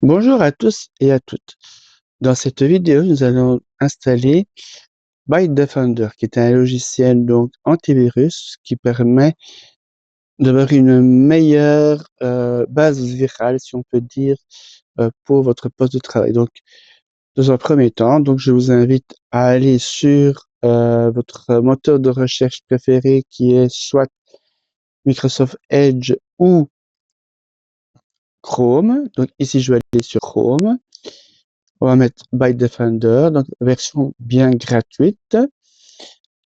Bonjour à tous et à toutes. Dans cette vidéo, nous allons installer Byte Defender, qui est un logiciel donc antivirus qui permet d'avoir une meilleure base virale, si on peut dire, pour votre poste de travail. Donc, dans un premier temps, donc je vous invite à aller sur votre moteur de recherche préféré, qui est soit Microsoft Edge ou Chrome. Donc ici, je vais aller sur Chrome. On va mettre Byte Defender, donc version bien gratuite.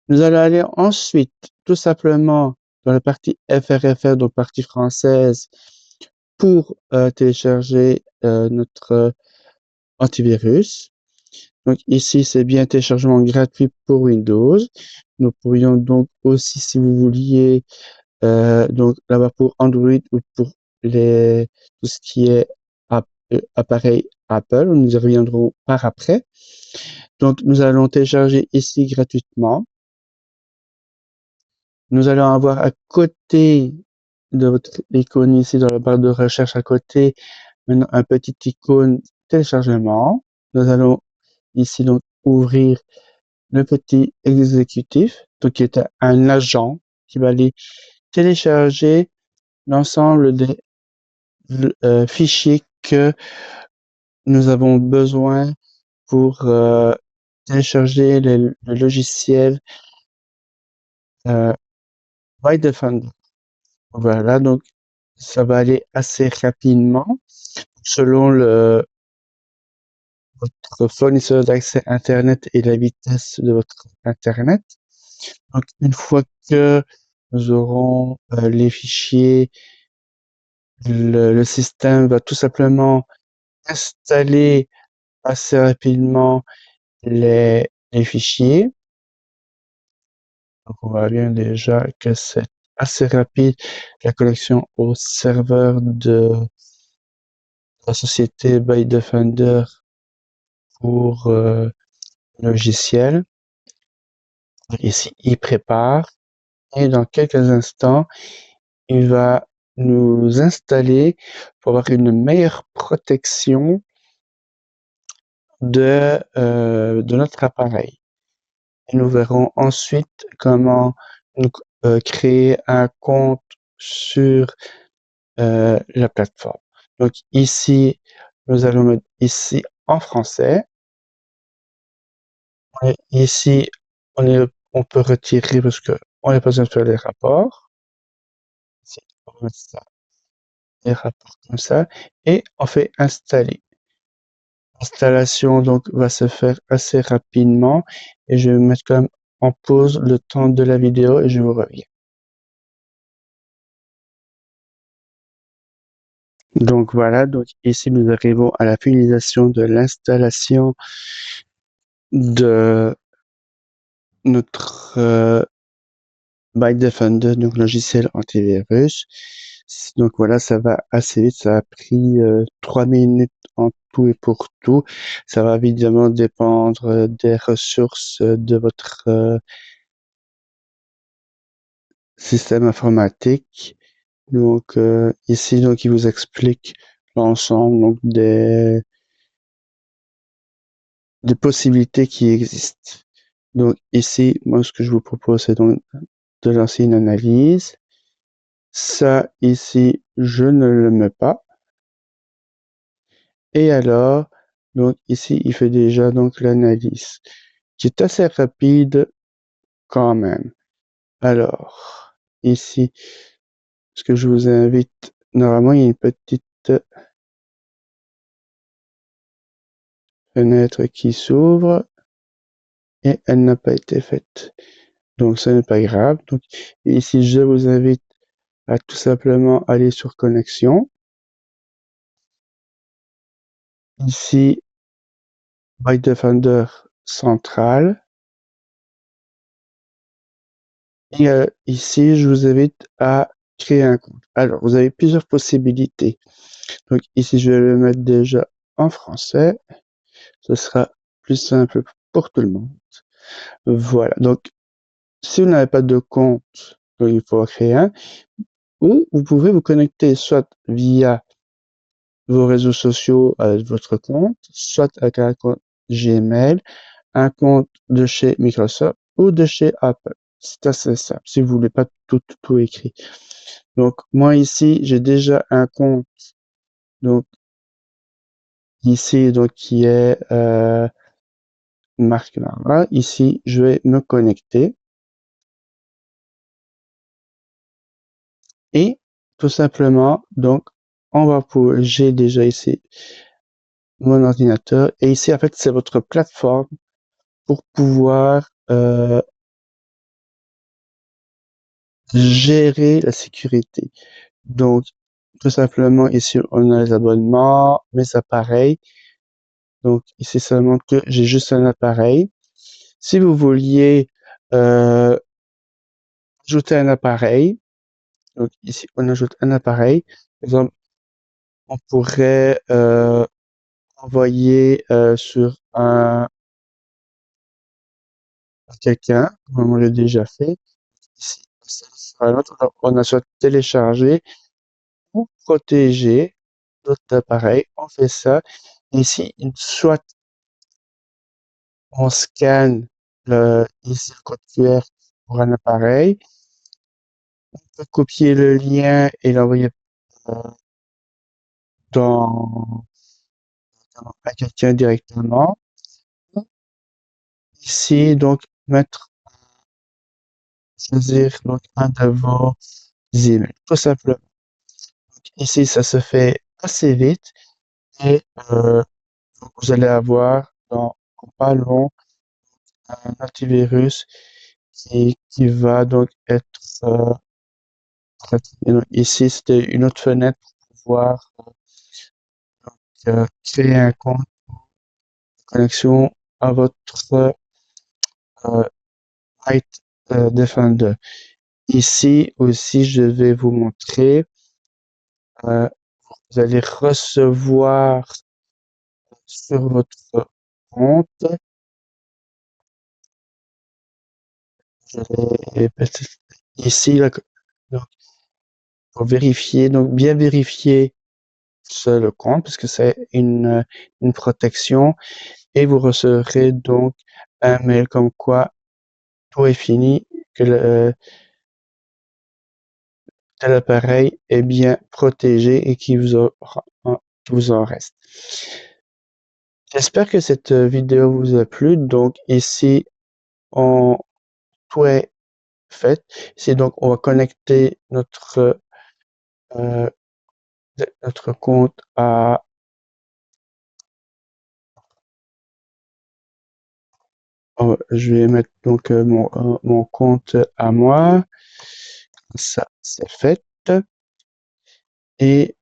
Nous allons aller ensuite tout simplement dans la partie FRFR, donc partie française, pour télécharger notre antivirus. Donc ici, c'est bien téléchargement gratuit pour Windows. Nous pourrions donc aussi, si vous vouliez, donc l'avoir pour Android ou pour tout ce qui est appareil Apple. Nous y reviendrons par après. Donc, nous allons télécharger ici gratuitement. Nous allons avoir à côté de votre icône ici dans la barre de recherche à côté, maintenant un petit icône téléchargement. Nous allons ici donc ouvrir le petit exécutif, donc qui est un agent qui va aller télécharger l'ensemble des fichiers que nous avons besoin pour télécharger le logiciel Byte Defender. Voilà, donc ça va aller assez rapidement selon votre fournisseur d'accès Internet et la vitesse de votre Internet. Donc, une fois que nous aurons les fichiers, le système va tout simplement installer assez rapidement les fichiers. Donc, on voit bien déjà que c'est assez rapide la connexion au serveur de la société Byte Defender pour le logiciel. Ici, il prépare et dans quelques instants, il va nous installer pour avoir une meilleure protection de notre appareil. Et nous verrons ensuite comment nous, créer un compte sur la plateforme. Donc ici, nous allons mettre ici en français. Et ici, on peut retirer parce qu'on n'a pas besoin de faire les rapports. Ici, on va mettre ça, les rapports comme ça. Et on fait installer. L'installation donc va se faire assez rapidement et je vais mettre quand même en pause le temps de la vidéo et je vous reviens. Donc voilà, donc ici nous arrivons à la finalisation de l'installation de notre Byte Defender, donc logiciel antivirus. Donc voilà, ça va assez vite, ça a pris 3 minutes en tout et pour tout. Ça va évidemment dépendre des ressources de votre système informatique. Donc ici, donc il vous explique l'ensemble donc des possibilités qui existent. Donc ici, moi ce que je vous propose, c'est donc de lancer une analyse. Ça ici, je ne le mets pas. Et alors, donc ici, il fait déjà donc l'analyse, qui est assez rapide quand même. Alors, ici, ce que je vous invite, normalement, il y a une petite fenêtre qui s'ouvre et elle n'a pas été faite. Donc, ce n'est pas grave. Donc, ici, je vous invite à tout simplement aller sur connexion. Ici, Byte Defender central. Et ici, je vous invite à créer un compte. Alors, vous avez plusieurs possibilités. Donc ici, je vais le mettre déjà en français. Ce sera plus simple pour tout le monde. Voilà. Donc, si vous n'avez pas de compte, donc il faut en créer un. Ou vous pouvez vous connecter soit via vos réseaux sociaux avec votre compte, soit avec un compte Gmail, un compte de chez Microsoft ou de chez Apple. C'est assez simple, si vous voulez pas tout écrit. Donc, moi ici, j'ai déjà un compte, donc ici, donc qui est Marc Lara. Ici, je vais me connecter et tout simplement, donc, j'ai déjà ici mon ordinateur et ici, en fait, c'est votre plateforme pour pouvoir gérer la sécurité. Donc, tout simplement, ici, on a les abonnements, mes appareils. Donc, ici seulement que j'ai juste un appareil. Si vous vouliez ajouter un appareil, donc ici, on ajoute un appareil. Par exemple, on pourrait envoyer sur quelqu'un, comme on l'a déjà fait. Ici, sur un autre, on a soit téléchargé ou protéger notre appareil. On fait ça. Ici, soit on scanne ici le code QR pour un appareil, on peut copier le lien et l'envoyer euh, dans, à quelqu'un directement. Ici, donc, choisir donc, un de vos emails, tout simplement. Donc, ici, ça se fait assez vite et donc, vous allez avoir dans pas long un antivirus qui va donc être traité. Donc, ici, c'était une autre fenêtre pour pouvoir créer un compte de connexion à votre euh, Light Defender. Ici aussi, je vais vous montrer. euh, Vous allez recevoir sur votre compte. Ici, là, donc, pour vérifier, donc bien vérifier le compte, parce que c'est une protection, et vous recevrez donc un mail comme quoi tout est fini, que tel appareil est bien protégé et qu'il vous en reste. J'espère que cette vidéo vous a plu. Donc ici, tout est fait. Ici, donc, on va connecter euh, notre compte à... je vais mettre donc mon compte à moi. Ça, c'est fait. Et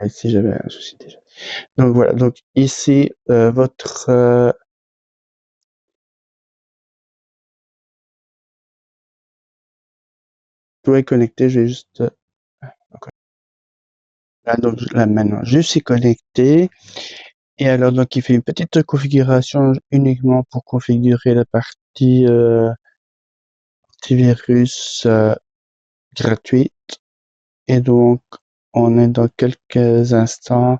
ici, j'avais un souci déjà. Donc voilà, donc ici, votre tout est connecté. Je vais juste là, donc là maintenant, je suis connecté. Et alors, donc, il fait une petite configuration uniquement pour configurer la partie antivirus gratuite. Et donc, on est dans quelques instants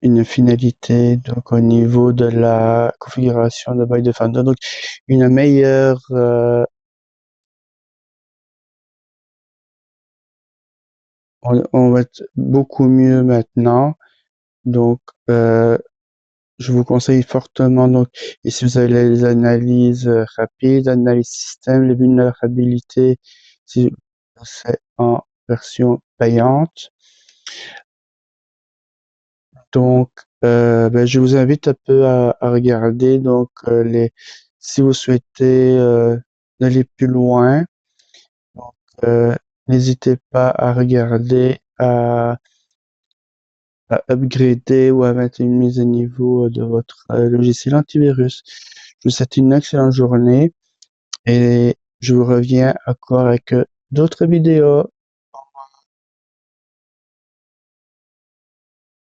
une finalité donc au niveau de la configuration de By Defender. Donc, une meilleure on va être beaucoup mieux maintenant. Donc, je vous conseille fortement, donc, ici vous avez les analyses rapides, analyse système, les vulnérabilités, si c'est en version payante. Donc, ben, je vous invite un peu à regarder, donc, si vous souhaitez aller plus loin, donc, n'hésitez pas à regarder, à upgrader ou à mettre une mise à niveau de votre logiciel antivirus. Je vous souhaite une excellente journée et je vous reviens encore avec d'autres vidéos.